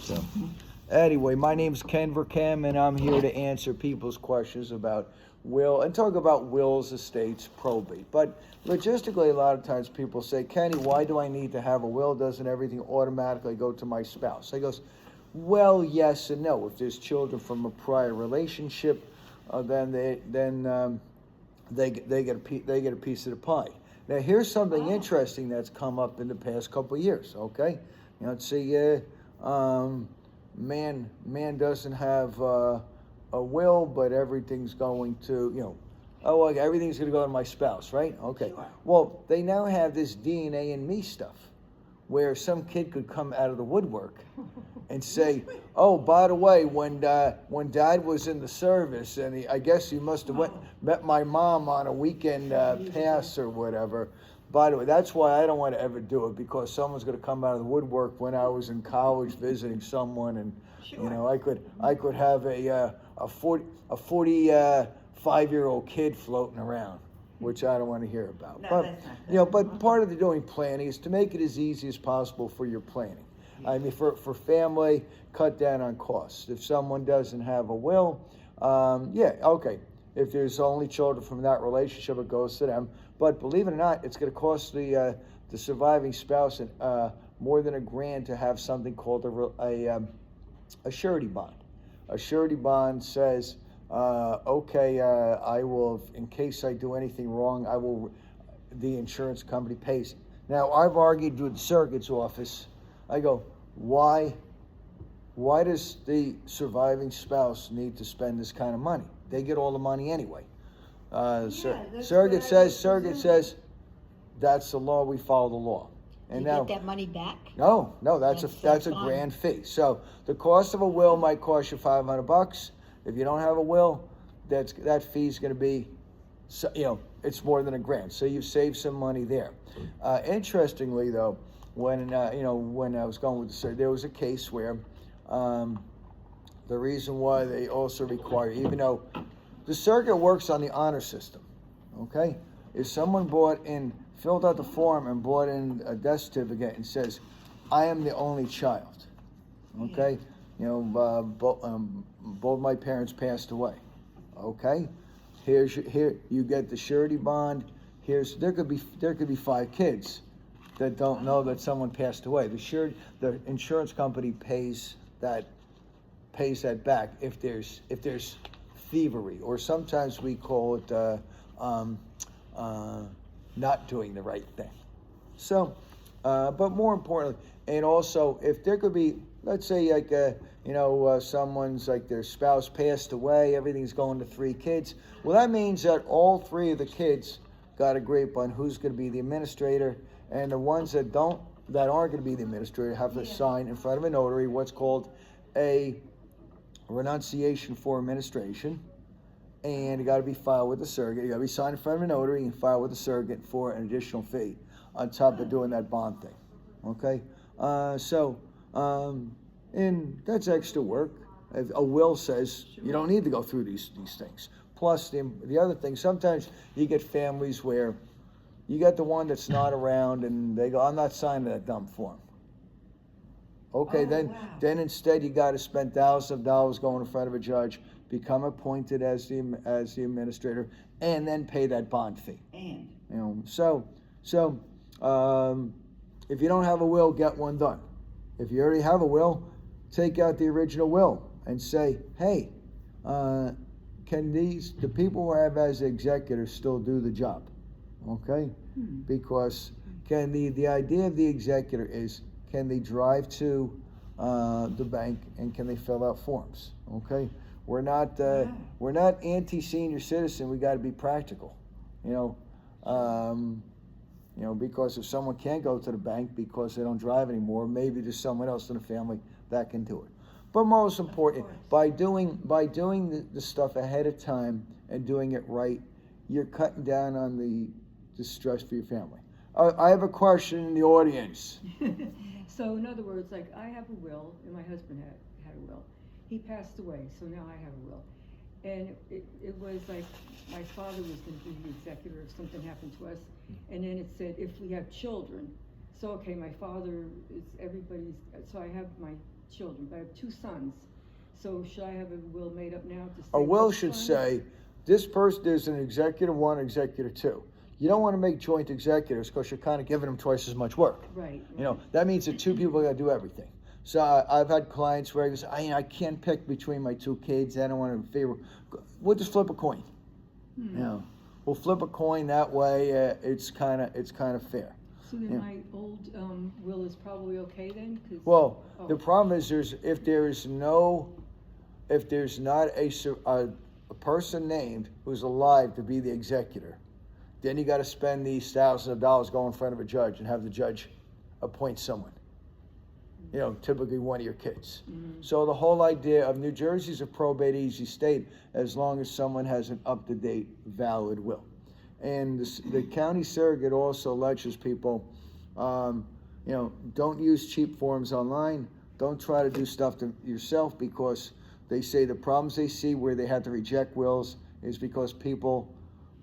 So, anyway, my name's Ken Vercammenen, and I'm here to answer people's questions about will and talk about wills, estates, probate. But logistically, a lot of times people say, Kenny, why do I need to have a will? Doesn't everything automatically go to my spouse? I goes, well, yes and no. If there's children from a prior relationship, then they get a piece of the pie. Now, here's something interesting that's come up in the past couple of years. Okay, let's see. Man doesn't have a will, but everything's going to, everything's going to go to my spouse, right? Okay. Sure. Well, they now have this DNA and me stuff, where some kid could come out of the woodwork and say, oh, by the way, when Dad was in the service, and I guess he must have met my mom on a weekend pass or whatever. By the way, that's why I don't want to ever do it, because someone's going to come out of the woodwork when I was in college visiting someone, and Sure. I could have a 45-year-old kid floating around, which I don't want to hear about. No, But that's not but part of the doing planning is to make it as easy as possible for your planning. I mean, for family, cut down on costs. If someone doesn't have a will, okay. If there's only children from that relationship, it goes to them. But believe it or not, it's going to cost the surviving spouse more than $1,000 to have something called a surety bond. A surety bond says, I will, in case I do anything wrong, the insurance company pays it. Now, I've argued with the surrogate's office. I go, why does the surviving spouse need to spend this kind of money? They get all the money anyway. Surrogate says, that's the law, we follow the law. And you get that money back? No, that's a grand fee. So the cost of a will might cost you $500. If you don't have a will, that fee's going to be, it's more than $1,000. So you've saved some money there. Interestingly, though, when I was going with the surrogate, there was a case where the reason why they also require, even though the surrogate works on the honor system, okay? If someone filled out the form and brought in a death certificate and says, I am the only child, okay? Both my parents passed away, okay? Here you get the surety bond. There could be 5 kids that don't know that someone passed away. The insurance company pays that back if there's thievery, or sometimes we call it not doing the right thing. So, but more importantly, and also if there could be, let's say someone's their spouse passed away, everything's going to 3 kids. Well, that means that all 3 of the kids got agreed on who's going to be the administrator, and the ones that aren't going to be the administrator have to sign in front of a notary what's called a renunciation for administration, and it got to be filed with the surrogate. You got to be signed in front of a notary and filed with the surrogate for an additional fee on top of doing that bond thing. Okay, and that's extra work. If a will says you don't need to go through these things. Plus the other thing, sometimes you get families where you get the one that's not around and they go, I'm not signing that dumb form. Okay, then instead you got to spend thousands of dollars going in front of a judge, become appointed as the administrator, and then pay that bond fee. So if you don't have a will, get one done. If you already have a will, take out the original will and say, hey, can the people who I have as executors still do the job? Okay, because the idea of the executor is, can they drive to the bank and can they fill out forms? Okay, we're not anti-senior citizen. We got to be practical, because if someone can't go to the bank because they don't drive anymore, maybe there's someone else in the family that can do it. But most important, by doing the stuff ahead of time and doing it right, you're cutting down on the stress for your family. I have a question in the audience. So in other words, like I have a will, and my husband had a will. He passed away, so now I have a will. And it was like my father was going to be the executor if something happened to us. And then it said if we have children. So, okay, my father is everybody's, so I have my children, but I have 2 sons. So should I have a will made up now to say? A will which should son? say, this person, there's an executor 1, executor 2. You don't want to make joint executors because you're kind of giving them twice as much work. Right. You know, that means that 2 people got to do everything. So I've had clients where I go, I can't pick between my 2 kids. I don't want to favor. We'll just flip a coin. You know, we'll flip a coin that way. It's kind of fair. So then Yeah. my old will is probably okay then? 'Cause- Well, oh, the problem is if there's not a person named who's alive to be the executor, then you got to spend these thousands of dollars going in front of a judge and have the judge appoint someone. You know, typically one of your kids. So the whole idea of New Jersey's a probate easy state as long as someone has an up-to-date valid will. And the county surrogate also lectures people, you know, don't use cheap forms online. Don't try to do stuff to yourself, because they say the problems they see where they had to reject wills is because people,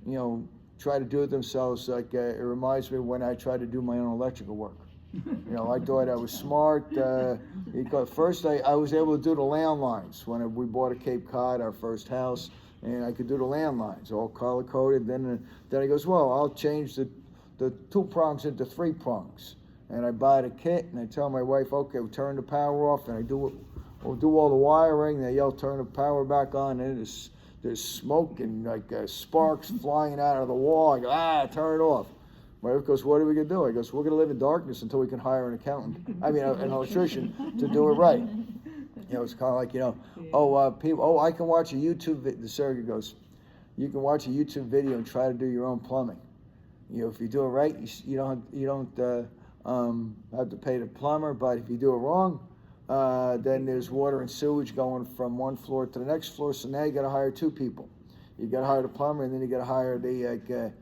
you know, try to do it themselves. Like it reminds me when I tried to do my own electrical work. You know, I thought I was smart because first I was able to do the landlines when we bought a Cape Cod, our first house, and I could do the landlines, all color coded. Then he goes, well, I'll change the 2 prongs into 3 prongs, and I buy the kit, and I tell my wife, okay, we'll turn the power off, and we'll do all the wiring. They yell, turn the power back on, and there's smoke and like sparks flying out of the wall. I go, turn it off. My wife goes, what are we gonna do? I goes, we're gonna live in darkness until we can hire an accountant. I mean, an electrician to do it right. You know, it's kind of like, you know, people, I can watch a YouTube. The surrogate goes, you can watch a YouTube video and try to do your own plumbing. You know, if you do it right, you don't have to pay the plumber. But if you do it wrong, then there's water and sewage going from one floor to the next floor. So now you got to hire 2 people. You got to hire the plumber, and then you got to hire the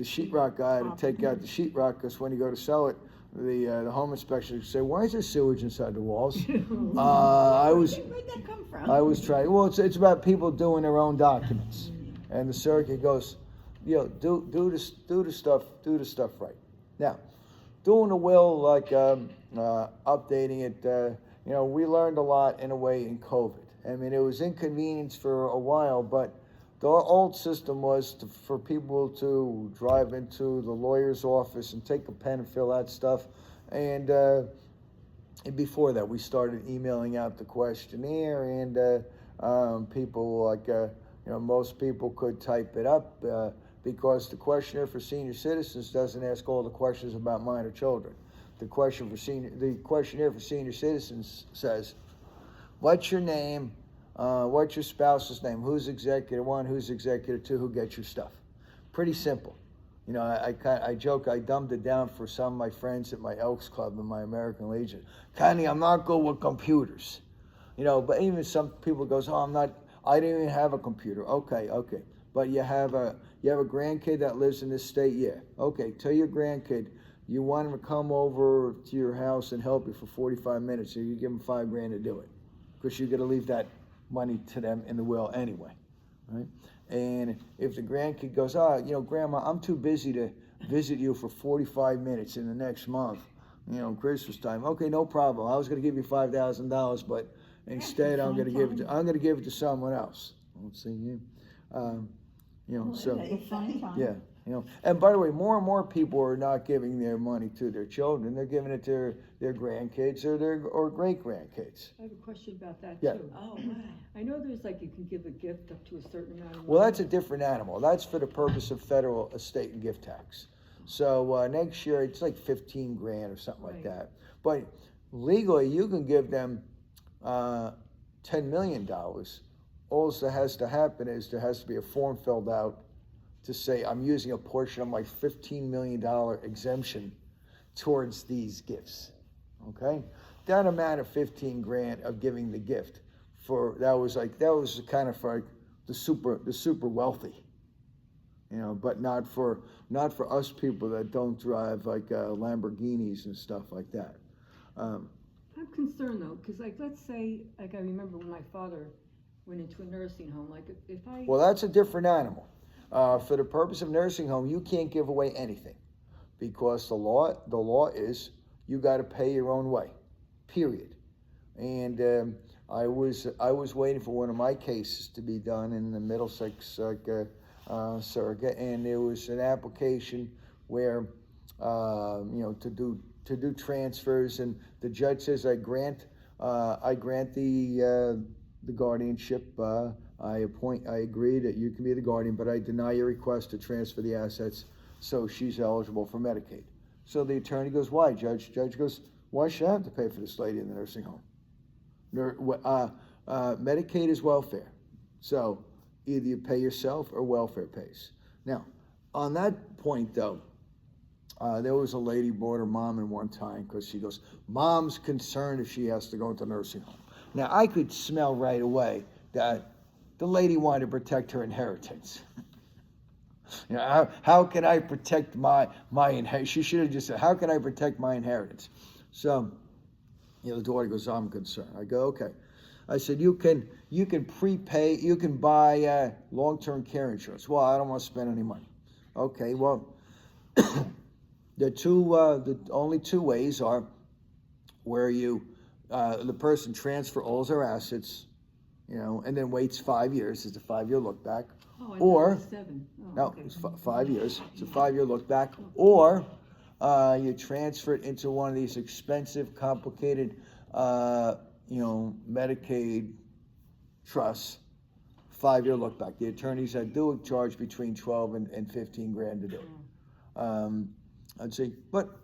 sheetrock guy to take out the sheetrock, because when you go to sell it, the home inspection will say, why is there sewage inside the walls? Where'd that come from? I was trying. Well, it's about people doing their own documents, and the surrogate goes, you know, do the stuff right. Now, doing a will, like updating it, you know, we learned a lot in a way in COVID. I mean, it was inconvenience for a while, but the old system was for people to drive into the lawyer's office and take a pen and fill out stuff. And before that, we started emailing out the questionnaire, and people like, you know, most people could type it up because the questionnaire for senior citizens doesn't ask all the questions about minor children. The questionnaire for senior citizens says, what's your name? What's your spouse's name? Who's executor 1? Who's executor 2? Who gets your stuff? Pretty simple. You know, I joke, I dumbed it down for some of my friends at my Elks Club and my American Legion. Connie, I'm not good with computers. You know, but even some people goes, I didn't even have a computer. Okay. But you have a grandkid that lives in this state? Yeah. Okay, tell your grandkid you want him to come over to your house and help you for 45 minutes, so you give him $5,000 to do it, because you're going to leave that money to them in the will anyway, right? And if the grandkid goes, you know, Grandma, I'm too busy to visit you for 45 minutes in the next month, you know, Christmas time. Okay, no problem. I was going to give you $5,000, but instead I'm going to give it to someone else. Let's see, you know, so yeah. You know, and by the way, more and more people are not giving their money to their children; they're giving it to their grandkids or great grandkids. I have a question about that Yeah. too. Oh, wow. I know there's like you can give a gift up to a certain amount of money. Well, that's a different animal. That's for the purpose of federal estate and gift tax. So next year it's like $15,000 or something like that. But legally, you can give them $10 million. All that has to happen is there has to be a form filled out to say I'm using a portion of my $15 million exemption towards these gifts. Okay, that amount of $15,000 of giving the gift that was kind of for like the super wealthy, you know, but not for us people that don't drive like Lamborghinis and stuff like that. I'm concerned though, because like let's say, like I remember when my father went into a nursing home, like if I Well, that's a different animal. For the purpose of nursing home, you can't give away anything, because the law is you got to pay your own way, period. And I was waiting for one of my cases to be done in the Middlesex circuit, and there was an application where to do transfers, and the judge says I grant the guardianship. I agree that you can be the guardian, but I deny your request to transfer the assets, so she's eligible for Medicaid. So the attorney goes, why, Judge? Judge goes, why should I have to pay for this lady in the nursing home? Medicaid is welfare, so either you pay yourself or welfare pays. Now, on that point though, there was a lady brought her mom in one time because she goes, Mom's concerned if she has to go into nursing home. Now, I could smell right away that the lady wanted to protect her inheritance. How can I protect my inheritance? She should have just said, how can I protect my inheritance? So, the daughter goes, I'm concerned. I go, okay. I said, you can prepay, you can buy long-term care insurance. Well, I don't want to spend any money. Okay, well, the only two ways are where the person transfer all their assets, and then waits 5 years. It's a 5-year look back. Oh, I thought Or it was 7. Oh, no, okay. it's 5 years. It's a 5-year look back. Or you transfer it into one of these expensive, complicated, Medicaid trusts. 5-year look back. The attorneys that do it charge between 12 and 15 grand to do it. I'd say, but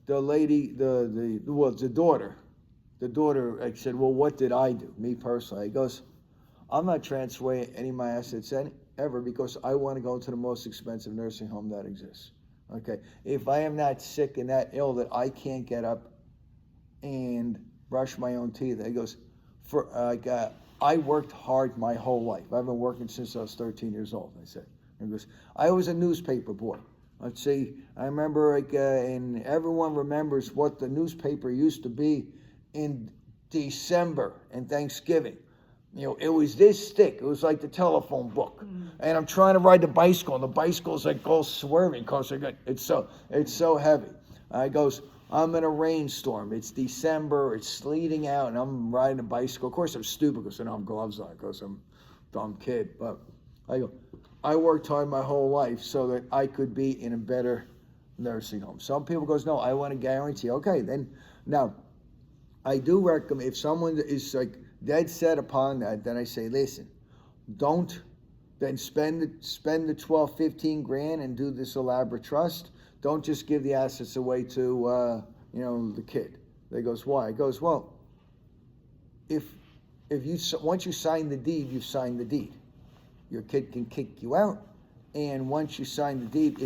the lady, the daughter, I said, well, what did I do? Me personally, he goes, I'm not transferring any of my assets ever because I want to go to the most expensive nursing home that exists. Okay, if I am not sick and that ill that I can't get up and brush my own teeth, he goes, I worked hard my whole life. I've been working since I was 13 years old. I said, he goes, I was a newspaper boy. Let's see, I remember, and everyone remembers what the newspaper used to be in December and Thanksgiving. It was this thick. It was like the telephone book. And I'm trying to ride the bicycle, and the bicycle's all swerving because it's so heavy. I goes, I'm in a rainstorm. It's December. It's sleeting out, and I'm riding a bicycle. Of course, I'm stupid because I don't have gloves on because I'm a dumb kid. But I go, I worked hard my whole life so that I could be in a better nursing home. Some people goes, no, I want to guarantee. Okay, then now I do recommend if someone is dead set upon that, then I say, listen, don't then spend the 12, 15 grand and do this elaborate trust. Don't just give the assets away to the kid. They goes, why? It goes, well, if you once you sign the deed, you've signed the deed. Your kid can kick you out, and once you sign the deed,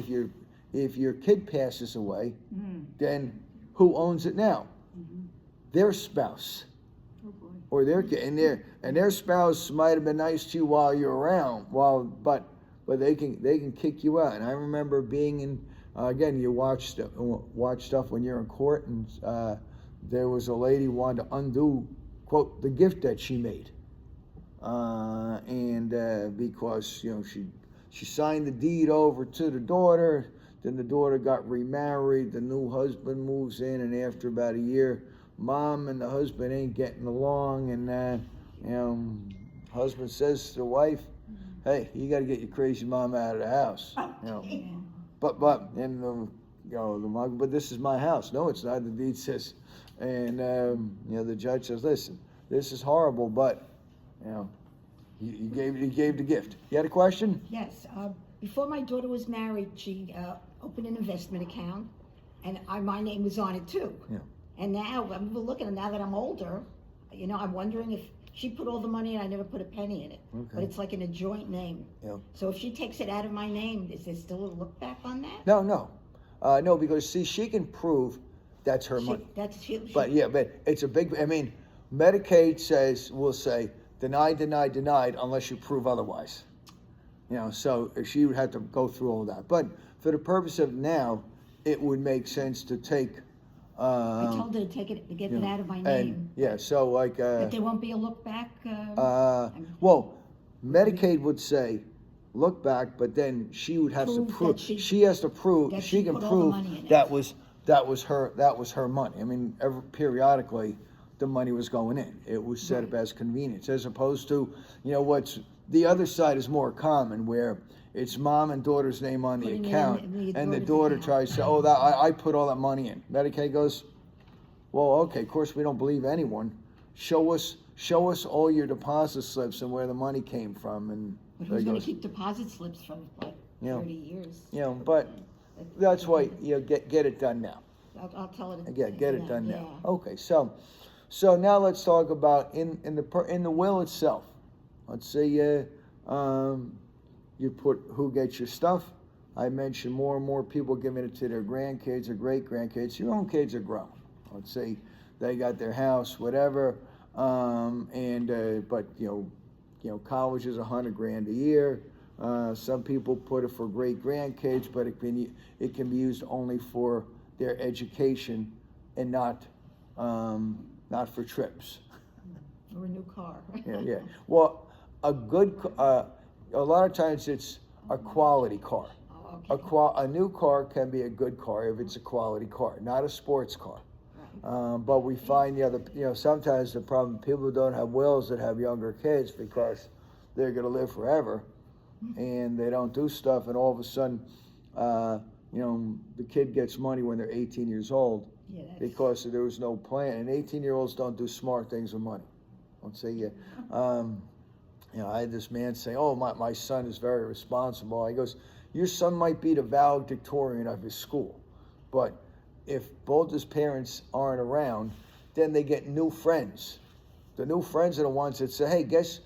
if your kid passes away, then who owns it now? Their spouse. Oh boy. Or their kid, and their spouse might have been nice to you while you're around, but they can kick you out. And I remember being in, again, you watch stuff when you're in court, and there was a lady who wanted to undo, quote, the gift that she made, because she signed the deed over to the daughter. Then the daughter got remarried. The new husband moves in, and after about a year, Mom and the husband ain't getting along, and husband says to the wife, "Hey, you got to get your crazy mom out of the house." But but this is my house. No, it's not. The deed says, and the judge says, "Listen, this is horrible, but you gave the gift." You had a question? Yes. Before my daughter was married, she opened an investment account, and my name was on it too. Yeah. And now I'm looking. Now that I'm older, I'm wondering if she put all the money and I never put a penny in it. Okay. But it's like in a joint name. Yeah. So if she takes it out of my name, is there still a look back on that? No, because see, she can prove that's her money. But it's a big. Medicaid will say denied unless you prove otherwise. So she would have to go through all that. But for the purpose of now, it would make sense to take. I told her to take it, to get it out of my name. So But there won't be a look back. Well, Medicaid would say look back, but then she would have to prove. She has to prove. That She she can put all the prove money in it. that was that was her money. I mean, periodically, the money was going in. It was set up as convenience, as opposed to, what's the other side is more common, where it's mom and daughter's name on the Putting it account, in the and the daughter's daughter account. tries to say, oh, that I put all that money in. Medicaid goes, well, okay, of course we don't believe anyone. Show us all your deposit slips and where the money came from, and But there who's going goes. to keep deposit slips from like 30 years? But that's why get it done now. I'll tell it. Again, get it done now. Yeah. Okay, so now let's talk about in the will itself. Let's say you put who gets your stuff. I mentioned more and more people giving it to their grandkids or great grandkids. Your own kids are grown. Let's say they got their house, whatever, but college is $100,000 a year. Some people put it for great grandkids, but it can be used only for their education and not for trips. Or a new car. Yeah. Well, a lot of times it's a quality car. Oh, okay. A new car can be a good car if it's a quality car, not a sports car. Right. But we find sometimes the problem, people don't have wills that have younger kids because they're going to live forever, and they don't do stuff, and all of a sudden, the kid gets money when they're 18 years old. Yeah, Because there was no plan, and 18-year-olds don't do smart things with money. Don't say, I had this man say, oh, my son is very responsible. He goes, your son might be the valedictorian of his school, but if both his parents aren't around, then they get new friends. The new friends are the ones that say, hey, guess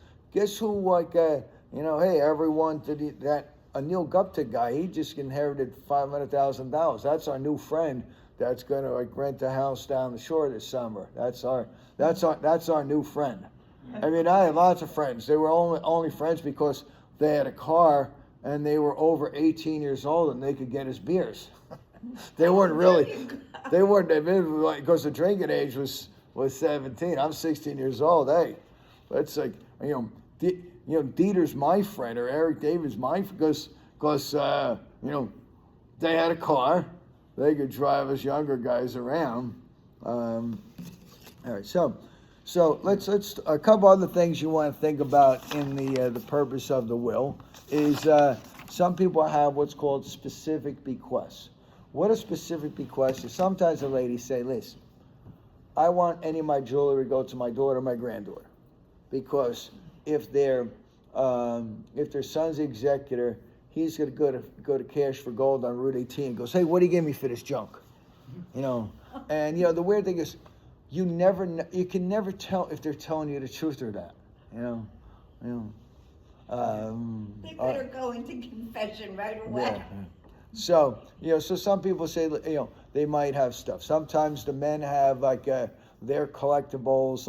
who, hey, everyone, that Anil Gupta guy, he just inherited $500,000. That's our new friend that's gonna rent a house down the shore this summer. That's our new friend. I mean, I had lots of friends. They were only friends because they had a car and they were over 18 years old and they could get us beers. They weren't really, because the drinking age was 17. I'm 16 years old. Hey, that's like, Dieter's my friend, or Eric David's my friend, because they had a car. They could drive us younger guys around. All right, so let's a couple other things you want to think about in the purpose of the will is some people have what's called specific bequests. What a specific bequest is, sometimes a lady say, listen, I want any of my jewelry to go to my daughter or my granddaughter, because if their son's the executor, he's going to go to Cash for Gold on Route 18 and goes, hey, what do you give me for this junk? And the weird thing is, you can never tell if they're telling you the truth or not. They better go into confession right away. Yeah. So some people say, they might have stuff. Sometimes the men have their collectibles,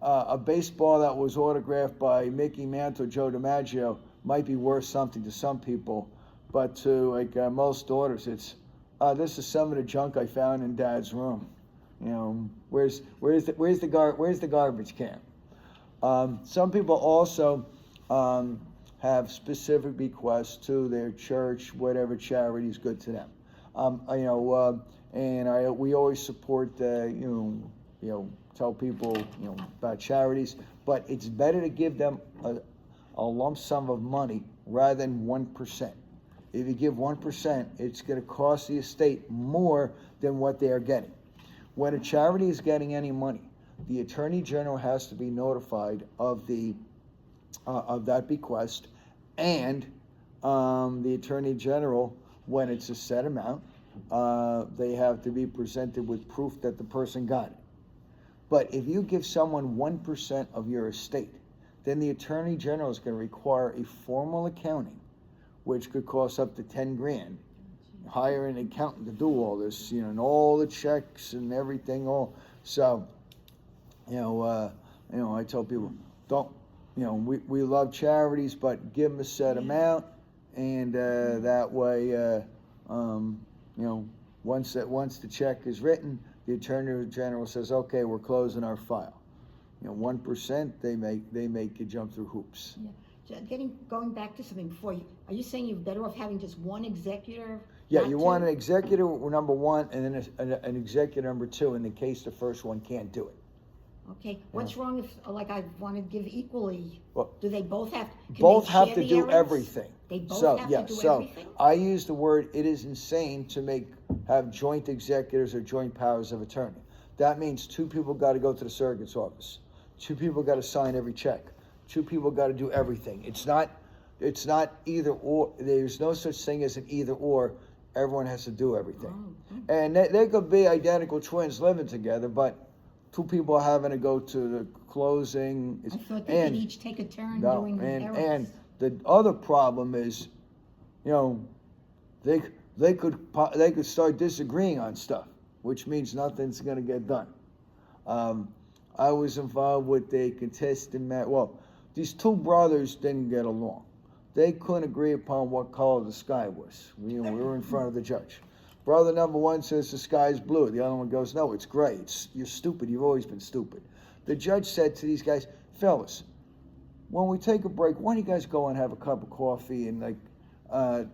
a baseball that was autographed by Mickey Mantle, Joe DiMaggio might be worth something to some people, but to most daughters, it's this is some of the junk I found in Dad's room. Where's the garbage can? Some people also have specific bequests to their church, whatever charity is good to them. We always support tell people about charities, but it's better to give them a lump sum of money rather than 1%. If you give 1%, it's going to cost the estate more than what they are getting. When a charity is getting any money, the Attorney General has to be notified of that bequest, and the Attorney General, when it's a set amount, they have to be presented with proof that the person got it. But if you give someone 1% of your estate, then the Attorney General is going to require a formal accounting, which could cost up to $10,000. Hire an accountant to do all this, and all the checks and everything. So, I tell people, don't, we love charities, but give them a set amount, and that way, once the check is written, the Attorney General says, okay, we're closing our file. 1%, they make you jump through hoops. Yeah. Going back to something before, are you saying you're better off having just one executor? Yeah, Not you want two? an executor number one, and then an executor number two in the case the first one can't do it. Okay, what's wrong if, like, I want to give equally? Well, Do they both have? Can both they have share to the do errands? everything. They both So, have yeah, to do so everything? I use the word, it is insane to have joint executors or joint powers of attorney. That means two people got to go to the surrogate's office. Two people got to sign every check. Two people got to do everything. It's not either or. There's no such thing as an either or. Everyone has to do everything. Oh, And they could be identical twins living together, but two people having to go to the closing. I thought they could each take a turn doing the and errands. the other problem is, they could start disagreeing on stuff, which means nothing's going to get done. I was involved with a contested match. Well, these two brothers didn't get along. They couldn't agree upon what color the sky was. We were in front of the judge. Brother number one says the sky's blue. The other one goes, no, it's gray. You're stupid. You've always been stupid. The judge said to these guys, fellas, when we take a break, why don't you guys go and have a cup of coffee and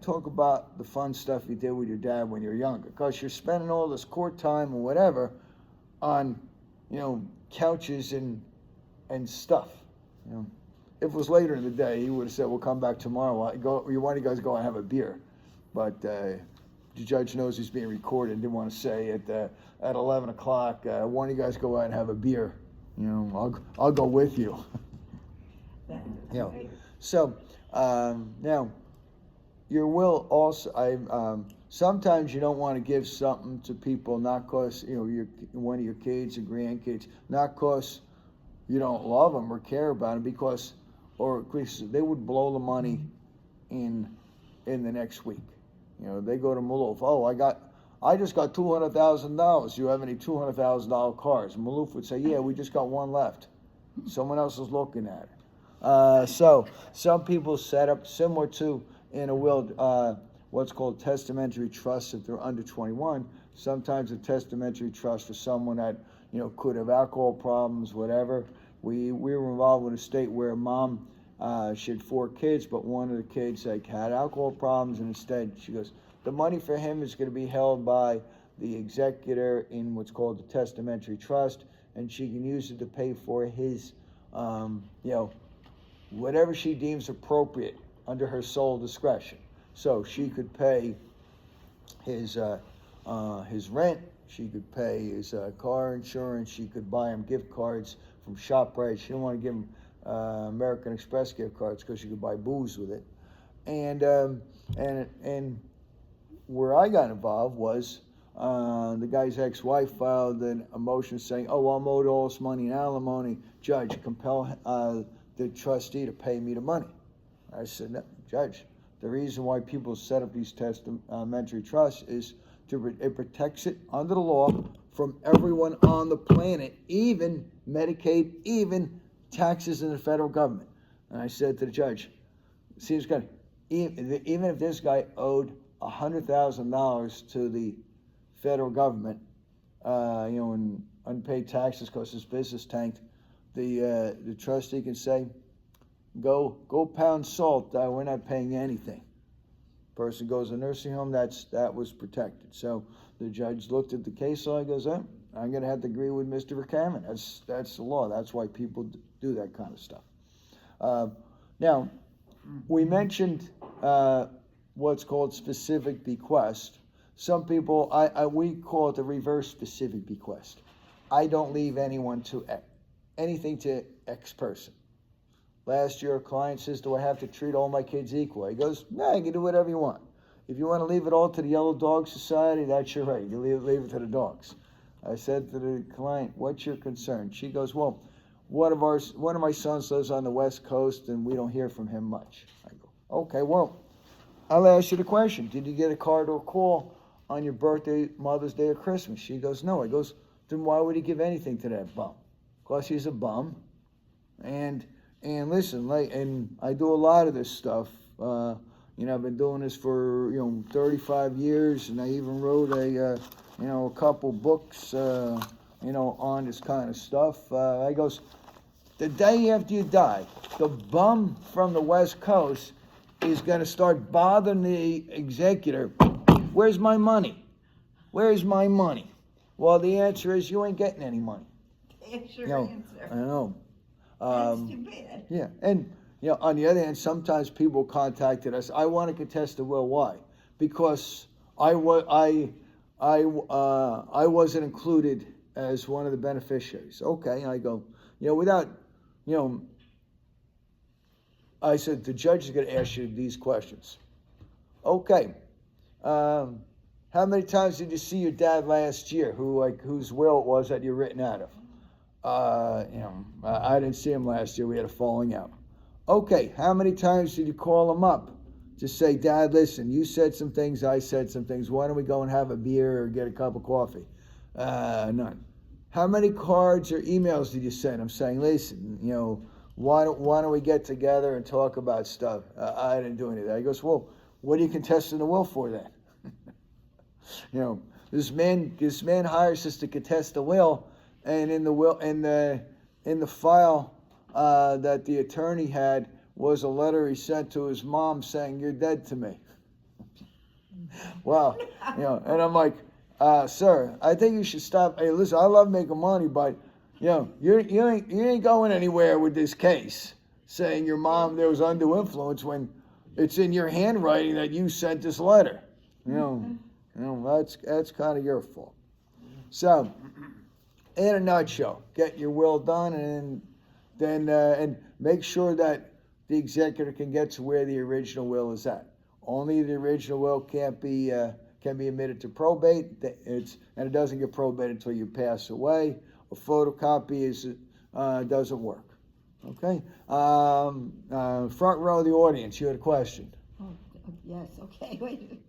talk about the fun stuff you did with your dad when you were younger? Because you're spending all this court time or whatever on, couches and stuff. If it was later in the day, he would have said, we'll come back tomorrow. Why don't you guys go and have a beer? But the judge knows he's being recorded and didn't want to say at 11 o'clock, why don't you guys go out and have a beer? I'll go with you. So now your will also, sometimes you don't want to give something to people not cause one of your kids or grandkids, not cause you don't love them or care about them, because they would blow the money in the next week. They go to Maloof. Oh, I just got $200,000. You have any $200,000 cars? And Maloof would say, yeah, we just got one left. Someone else is looking at it. So some people set up similar to in a will, what's called testamentary trust if they're under 21. Sometimes a testamentary trust for someone that could have alcohol problems, whatever. We were involved with a state where mom, she had 4 kids, but one of the kids had alcohol problems, and instead she goes, the money for him is going to be held by the executor in what's called the testamentary trust, and she can use it to pay for his, whatever she deems appropriate under her sole discretion. So she could pay his rent, she could pay his car insurance, she could buy him gift cards from ShopRite. She didn't want to give him American Express gift cards because you could buy booze with it. And where I got involved was the guy's ex-wife filed a motion saying, oh, I'm owed all this money in alimony. Judge, compel the trustee to pay me the money. I said, no, Judge, the reason why people set up these testamentary trusts is it protects it under the law from everyone on the planet, even Medicaid, even taxes in the federal government. And I said to the judge, seems kind of, even if this guy owed $100,000 to the federal government, in unpaid taxes because his business tanked, the trustee can say, go pound salt, we're not paying you anything. Person goes to a nursing home, that was protected. So the judge looked at the case law, he goes, I'm going to have to agree with Mr. Vercammon. That's the law. That's why people do that kind of stuff. Now, we mentioned what's called specific bequest. Some people, we call it the reverse specific bequest. I don't leave anything to X person. Last year, a client says, do I have to treat all my kids equal? He goes, no, you can do whatever you want. If you want to leave it all to the Yellow Dog Society, that's your right. You leave it to the dogs. I said to the client, what's your concern? She goes, well, one of my sons lives on the West Coast, and we don't hear from him much. I go, okay, well, I'll ask you the question. Did you get a card or a call on your birthday, Mother's Day, or Christmas? She goes, no. I goes, then why would he give anything to that bum? Because he's a bum. And listen, and I do a lot of this stuff. I've been doing this for 35 years, and I even wrote a couple books, on this kind of stuff. I goes, the day after you die, the bum from the West Coast is going to start bothering the executor where's my money? Where's my money? Well, the answer is you ain't getting any money. That's your You know, answer. I know. That's too bad. Yeah, and on the other hand, sometimes people contacted us. I want to contest the will. Why? Because I wasn't included as one of the beneficiaries. Okay, I go, without, I said the judge is going to ask you these questions. Okay, how many times did you see your dad last year? Whose will it was that you're written out of? I didn't see him last year. We had a falling out. Okay, how many times did you call him up to say, Dad, listen, you said some things, I said some things. Why don't we go and have a beer or get a cup of coffee? None. How many cards or emails did you send him saying, listen, why don't we get together and talk about stuff? I didn't do any of that. He goes, well, what are you contesting the will for then? This man hires us to contest the will, and in the will, in the file that the attorney had was a letter he sent to his mom saying, "You're dead to me." Wow, and I'm like, sir, I think you should stop. Hey, listen, I love making money, but you ain't going anywhere with this case saying your mom there was undue influence when it's in your handwriting that you sent this letter. That's kind of your fault. So, in a nutshell, get your will done, and then and make sure that the executor can get to where the original will is at. Only the original will can be admitted to probate. And it doesn't get probated until you pass away. A photocopy doesn't work. Okay. Front row of the audience, you had a question. Oh, yes, okay, wait.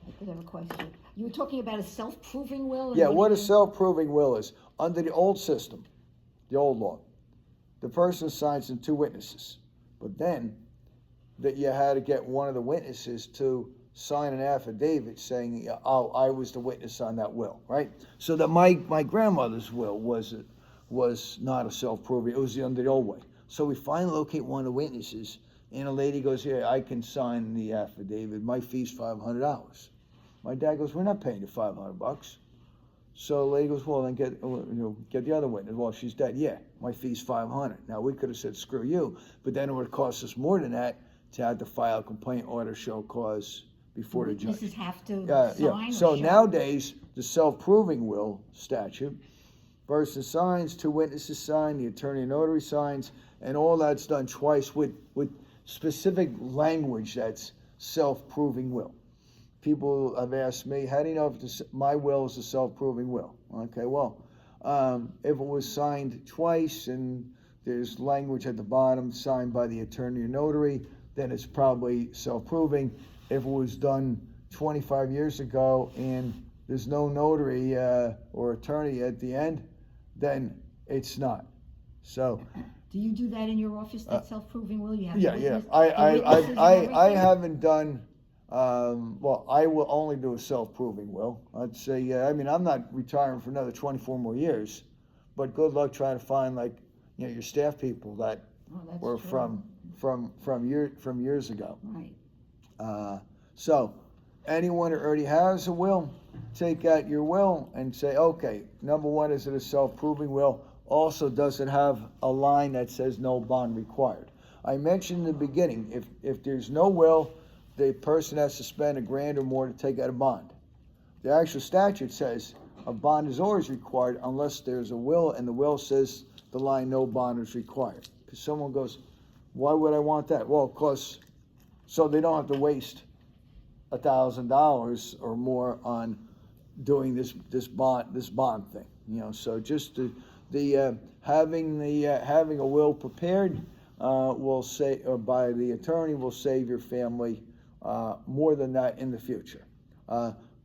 I could have a question. You were talking about a self-proving will? Yeah, what a self-proving will is. Under the old system, the old law, the person signs in 2 witnesses. But then that you had to get one of the witnesses to sign an affidavit saying, oh, I was the witness on that will, right? So that my grandmother's will was not a self-proving, it was under the old way. So we finally locate one of the witnesses, and a lady goes, yeah, I can sign the affidavit. My fee's $500. My dad goes, we're not paying you $500. So the lady goes, well, then get the other witness. Well, she's dead. Yeah, my fee's $500. Now, we could have said, screw you, but then it would have cost us more than that to have to file a complaint order, show cause before the judge. Witnesses have to Yeah. sign or So show? nowadays, the self-proving will statute, person signs, 2 witnesses sign, the attorney and notary signs, and all that's done twice with specific language that's self-proving will. People have asked me, how do you know if my will is a self-proving will? Okay, well, if it was signed twice and there's language at the bottom signed by the attorney or notary, then it's probably self-proving. If it was done 25 years ago and there's no notary or attorney at the end, then it's not. So. Do you do that in your office, that self-proving will? You have Yeah. witnesses and I everything? haven't done. Well, I will only do a self-proving will. I'd say, I'm not retiring for another 24 more years, but good luck trying to find your staff people that were true. from years ago. Right. So, anyone who already has a will, take out your will and say, okay, number one, is it a self-proving will? Also, does it have a line that says no bond required? I mentioned in the beginning, if there's no will, the person has to spend $1,000 or more to take out a bond. The actual statute says a bond is always required unless there's a will, and the will says the line no bond is required. Because someone goes, why would I want that? Well, because so they don't have to waste $1,000 or more on doing this bond thing. So just having a will prepared will say, or by the attorney, will save your family more than that in the future.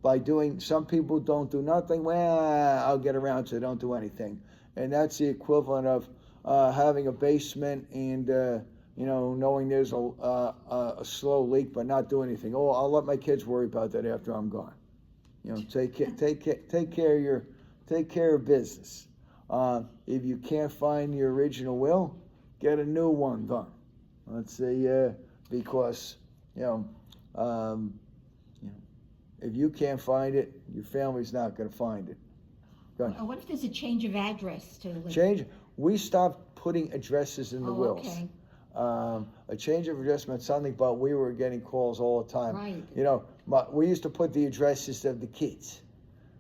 By doing, some people don't do nothing. Well, I'll get around to it, don't do anything, and that's the equivalent of having a basement and knowing there's a slow leak but not do anything. Oh, I'll let my kids worry about that after I'm gone. Take care of business. If you can't find your original will, get a new one done. Let's say because If you can't find it, your family's not gonna find it. Go ahead. What if there's a change of address to? Change, we stopped putting addresses in the Oh, wills. okay. A change of address meant something, but we were getting calls all the time. Right. You know, we used to put the addresses of the kids,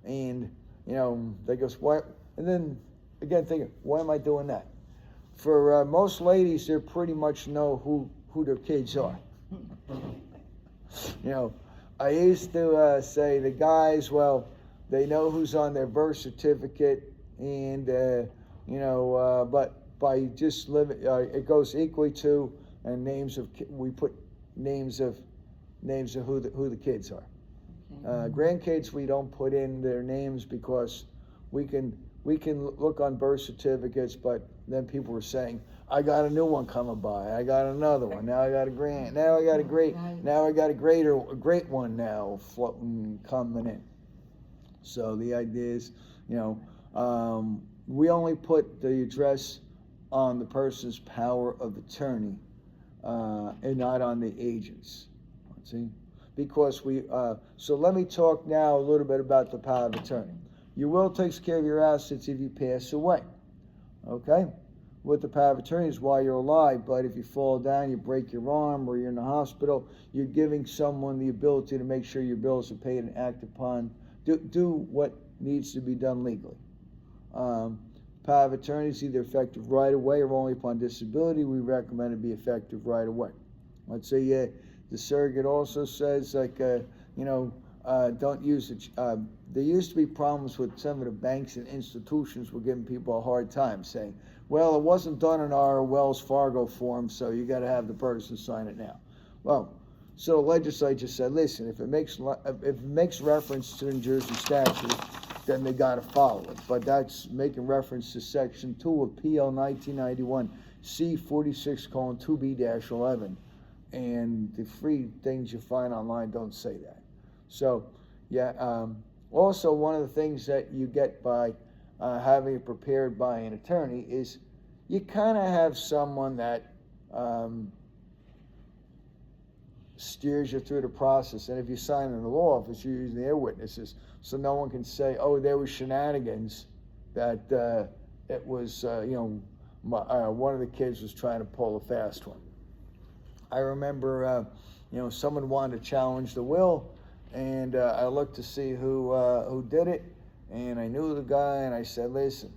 and you know, they goes, what? And then again, thinking, why am I doing that? For most ladies, they pretty much know who their kids are. You know, I used to say the guys, well, they know who's on their birth certificate, and you know, but by just living, it goes equally to, and names of, we put names of who the kids are. Grandkids, we don't put in their names because we can look on birth certificates, but then people were saying, I got a new one coming by, I got another one, now I got a great one now floating, coming in. So the idea is, you know, we only put the address on the person's power of attorney, and not on the agent's. See? Because so let me talk now a little bit about the power of attorney. Your will takes care of your assets if you pass away. Okay? With the power of attorney is while you're alive, but if you fall down, you break your arm, or you're in the hospital, you're giving someone the ability to make sure your bills are paid and act upon, do what needs to be done legally. Power of attorney is either effective right away or only upon disability. We recommend it be effective right away. Let's say the surrogate also says, like, you know, don't use it. There used to be problems with some of the banks and institutions were giving people a hard time, saying, well, it wasn't done in our Wells Fargo form, so you got to have the person sign it now. Well, so the legislature said, listen, if it makes reference to the New Jersey statute, then they got to follow it. But that's making reference to Section 2 of PL 1991, C46:2B-11. And the free things you find online don't say that. So, yeah, also one of the things that you get by having it prepared by an attorney is you kind of have someone that steers you through the process. And if you sign in the law office, you're using their witnesses, so no one can say, oh, there was shenanigans, that it was, you know, one of the kids was trying to pull a fast one. I remember, you know, someone wanted to challenge the will, and I looked to see who did it, and I knew the guy, and I said, listen,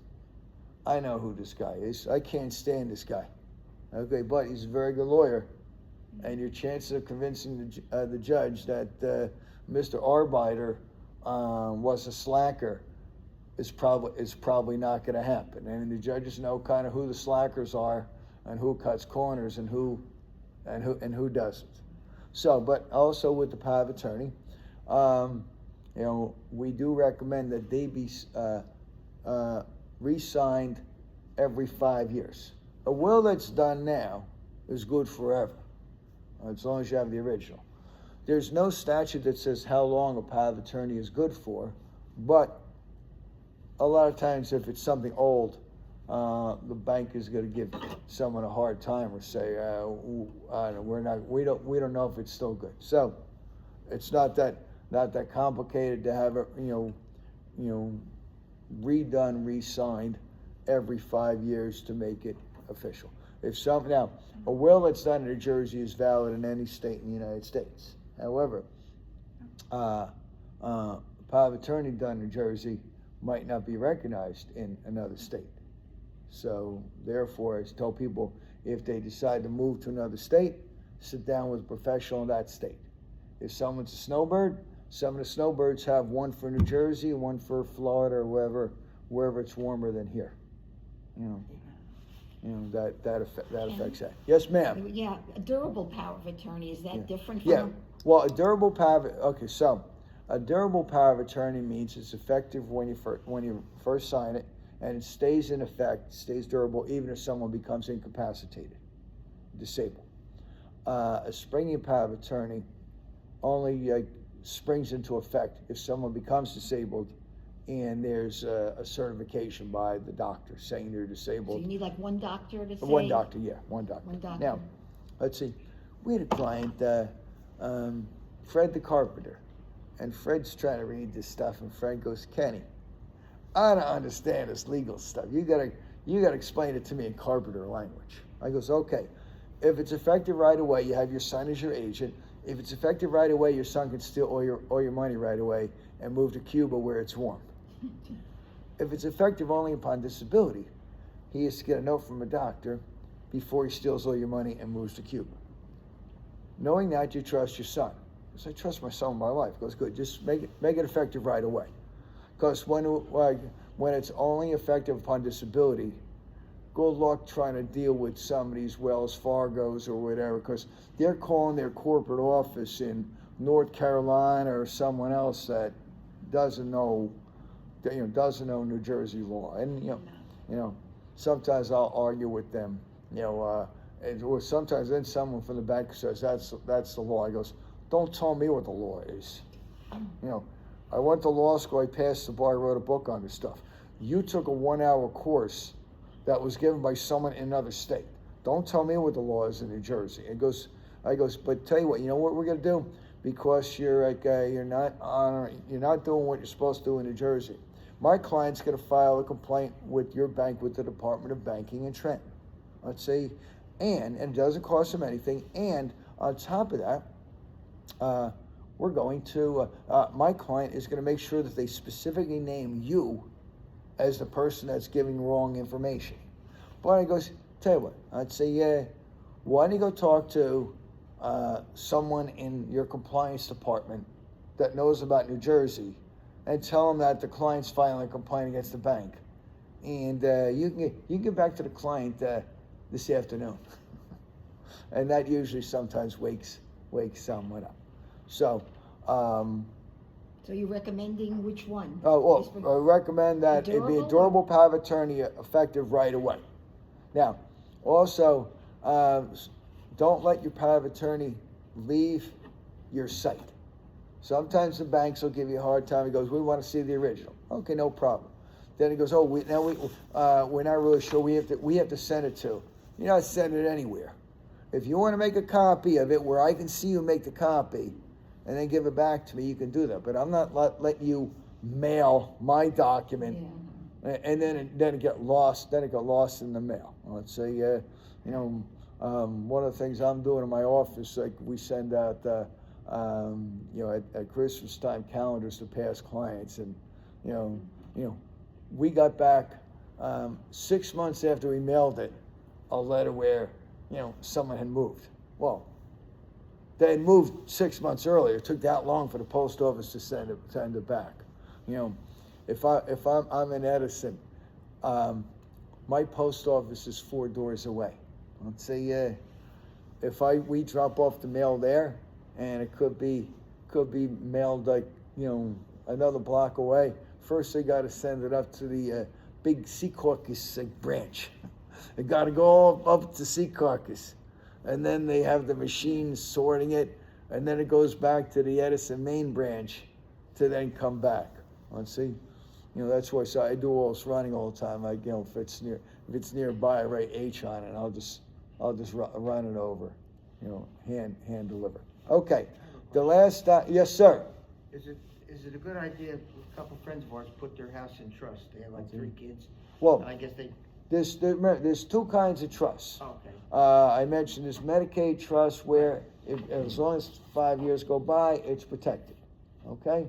I know who this guy is. I can't stand this guy. Okay, but he's a very good lawyer, and your chances of convincing the judge that Mr. Arbeiter was a slacker is probably not going to happen. And the judges know kind of who the slackers are, and who cuts corners, and who doesn't. So, but also with the power of attorney, you know, we do recommend that they be re-signed every 5 years. A will that's done now is good forever, as long as you have the original. There's no statute that says how long a power of attorney is good for, but a lot of times if it's something old, the bank is going to give someone a hard time or say, we don't know if it's still good. So it's not that complicated to have it, you know, redone, re-signed every 5 years to make it official. Now, a will that's done in New Jersey is valid in any state in the United States. However, power of attorney done in New Jersey might not be recognized in another state. So therefore, I tell people, if they decide to move to another state, sit down with a professional in that state. If someone's a snowbird, some of the snowbirds have one for New Jersey, one for Florida, or wherever it's warmer than here. You know that affects that. Yes, ma'am. Yeah, a durable power of attorney, is that different from? Yeah. Well, a durable power. So a durable power of attorney means it's effective when you first sign it, and it stays in effect, stays durable, even if someone becomes incapacitated, disabled. A springing power of attorney only springs into effect if someone becomes disabled and there's a certification by the doctor saying they're disabled. So you need like one doctor to say? One doctor, yeah, one doctor. One doctor. Now, let's see. We had a client, Fred the carpenter, And Fred's trying to read this stuff, and Fred goes, Kenny, I don't understand this legal stuff. You gotta explain it to me in carpenter language. I goes, okay. If it's effective right away, you have your son as your agent. If it's effective right away, your son can steal all your money right away and move to Cuba where it's warm. If it's effective only upon disability, he has to get a note from a doctor before he steals all your money and moves to Cuba. Knowing that, you trust your son. Because I trust my son with my life. He goes, good, just make it effective right away. Because when it's only effective upon disability, good luck trying to deal with some of these Wells Fargos or whatever, because they're calling their corporate office in North Carolina or someone else that doesn't know New Jersey law. And you know, sometimes I'll argue with them, or sometimes then someone from the bank says that's the law. I goes, don't tell me what the law is. I went to law school, I passed the bar, I wrote a book on this stuff. You took a 1-hour course that was given by someone in another state. Don't tell me what the law is in New Jersey. I goes, but tell you what, you know what we're gonna do? Because you're not doing what you're supposed to do in New Jersey. My client's gonna file a complaint with your bank, with the Department of Banking in Trenton. Let's say, and it doesn't cost them anything. And on top of that, we're going to, my client is gonna make sure that they specifically name you as the person that's giving wrong information. But I goes, tell you what, I'd say, yeah, why don't you go talk to someone in your compliance department that knows about New Jersey and tell them that the client's filing a complaint against the bank. And you can get back to the client this afternoon. And that usually sometimes wakes someone up. So, So you're recommending which one? I recommend that it be a durable power of attorney effective right away. Now, also, don't let your power of attorney leave your site. Sometimes the banks will give you a hard time. He goes, we want to see the original. Okay, no problem. Then he goes, we're not really sure. We have to send it to. You're not sending it anywhere. If you want to make a copy of it where I can see you make the copy, and then give it back to me, you can do that. But I'm not letting you mail my document, and then it get lost. Then it got lost in the mail. Let's say, one of the things I'm doing in my office, like we send out, at Christmas time calendars to past clients, and we got back 6 months after we mailed it, a letter where someone had moved. Well, they had moved 6 months earlier. It took that long for the post office to send it back. If I'm in Edison, my post office is 4 doors away. Let's say if we drop off the mail there, and it could be mailed another block away. First, they got to send it up to the big Secaucus branch. They got to go up to Secaucus. And then they have the machines sorting it, and then it goes back to the Edison main branch to then come back. Let's see, that's why I do all this running all the time. If it's nearby, I write H on it, and I'll just run it over, hand deliver. Okay, the last yes, sir. Is it a good idea? A couple friends of ours put their house in trust. They have like 3 kids. Well, and I guess they. There's 2 kinds of trusts. Oh, okay. I mentioned this Medicaid trust where as long as 5 years go by, it's protected. Okay?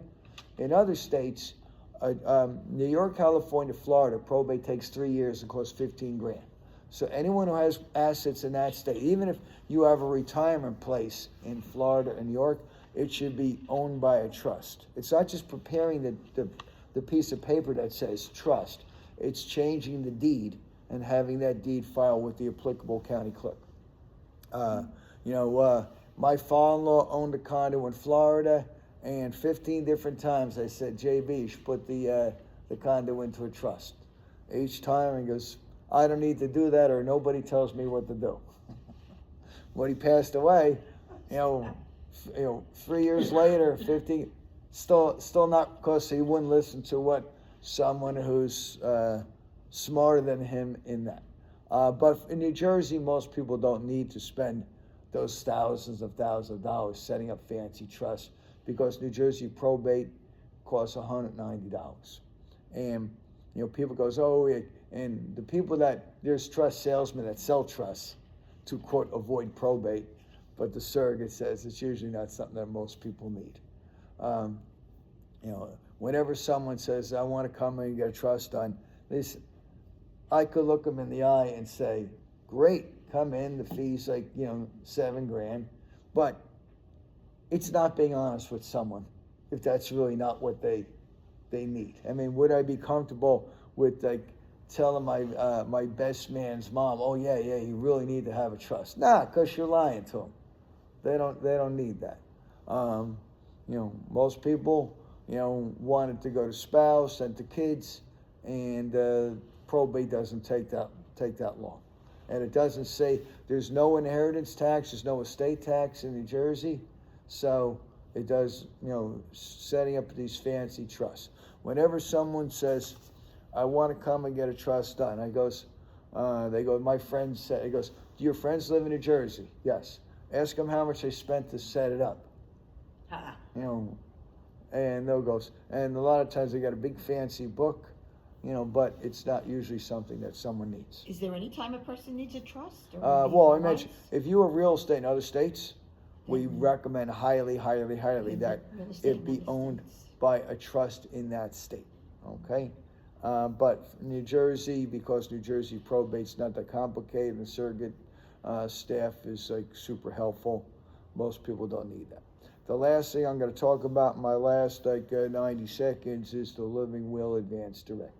In other states, New York, California, Florida, probate takes 3 years and costs $15,000. So anyone who has assets in that state, even if you have a retirement place in Florida and New York, it should be owned by a trust. It's not just preparing the piece of paper that says trust. It's changing the deed and having that deed filed with the applicable county clerk. My father-in-law owned a condo in Florida, and 15 different times I said, JB, you should put the condo into a trust. Each time he goes, I don't need to do that, or nobody tells me what to do. When he passed away, 3 years later, 15, still not, because he wouldn't listen to what someone who's smarter than him in that. But in New Jersey, most people don't need to spend those thousands of dollars setting up fancy trusts, because New Jersey probate costs $190. And, you know, people goes, oh, and the people there's trust salesmen that sell trusts to, quote, avoid probate, but the surrogate says it's usually not something that most people need. You know, whenever someone says, I want to come and get a trust done, listen, I could look them in the eye and say, great, come in, the fee's like, you know, $7,000, but it's not being honest with someone if that's really not what they need. I mean, would I be comfortable with like telling my best man's mom, oh yeah, you really need to have a trust? Nah, because you're lying to them. They don't need that. You know, most people, you know, want it to go to spouse and to kids, and probate doesn't take that long. And it doesn't say, there's no inheritance tax, there's no estate tax in New Jersey, so it does, you know, setting up these fancy trusts. Whenever someone says, I want to come and get a trust done, they go, my friend said, he goes, do your friends live in New Jersey? Yes. Ask them how much they spent to set it up. You know, and they'll go, and a lot of times they got a big fancy book, you know, but it's not usually something that someone needs. Is there any time a person needs a trust? Well, I mentioned, if you have real estate in other states, we recommend highly that it be owned by a trust in that state, okay? But New Jersey, because New Jersey probate's not that complicated, and surrogate staff is like super helpful, most people don't need that. The last thing I'm going to talk about in my last 90 seconds is the Living Will Advance Directive.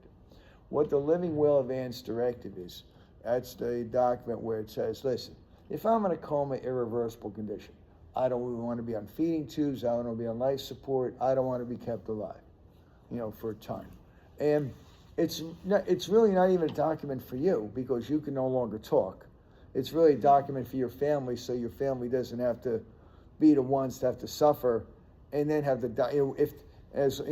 What the Living Will Advance Directive is, that's the document where it says, listen, if I'm in a coma, irreversible condition, I don't want to be on feeding tubes, I don't want to be on life support, I don't want to be kept alive, you know, for a time. And it's really not even a document for you, because you can no longer talk. It's really a document for your family, so your family doesn't have to be the ones to have to suffer, and then have it's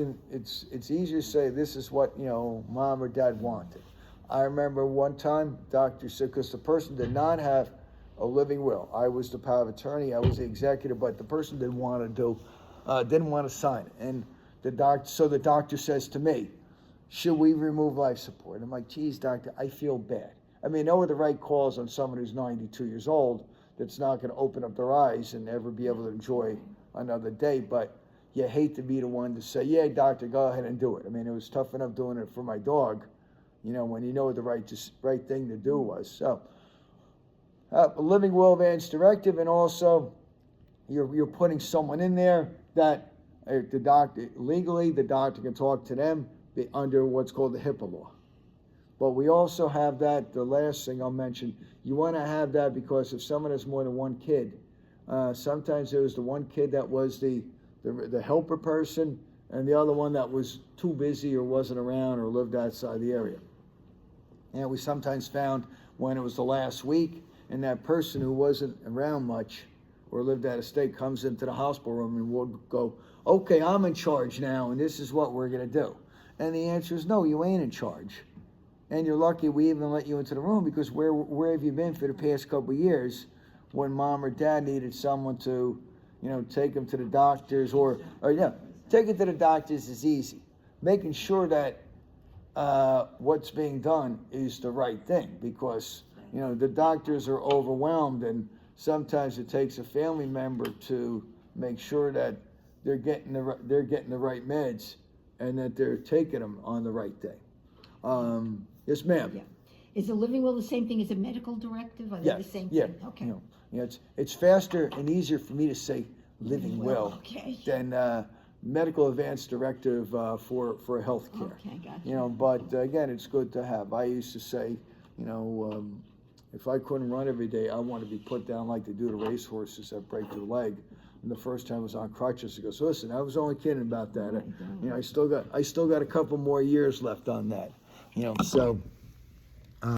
easier to say this is what, you know, mom or dad wanted. I remember one time doctor said, because the person did not have a living will. I was the power of attorney, I was the executor, but the person didn't want to sign it. And the doctor says to me, should we remove life support? I'm like, geez, doctor, I feel bad. I mean, know the right calls on someone who's 92 years old that's not going to open up their eyes and ever be able to enjoy another day, but you hate to be the one to say, yeah, doctor, go ahead and do it. I mean, it was tough enough doing it for my dog, you know, when you know what the right thing to do was. So, a Living Will Advance Directive, and also you're putting someone in there that the doctor can talk to them under what's called the HIPAA law. But we also have that, the last thing I'll mention, you want to have that because if someone has more than one kid, sometimes there was the one kid that was the helper person, and the other one that was too busy or wasn't around or lived outside the area. And we sometimes found when it was the last week, and that person who wasn't around much or lived out of state comes into the hospital room and we'll go, okay, I'm in charge now, and this is what we're going to do. And the answer is no, you ain't in charge. And you're lucky we even let you into the room, because where have you been for the past couple of years when mom or dad needed someone to, you know, take them to the doctors or taking to the doctors is easy. Making sure that what's being done is the right thing, because, you know, the doctors are overwhelmed, and sometimes it takes a family member to make sure that they're getting the right meds and that they're taking them on the right day. Yes, ma'am. Yeah. Is a living will the same thing as a medical directive? Are they the same thing? Okay. You know, it's faster and easier for me to say living will than medical advance directive for health care. Okay, gotcha. You know, but again, it's good to have. I used to say, you know, if I couldn't run every day, I want to be put down like they do to racehorses that break their leg. And the first time I was on crutches, he goes, listen, I was only kidding about that. You know, I still got a couple more years left on that. You know, so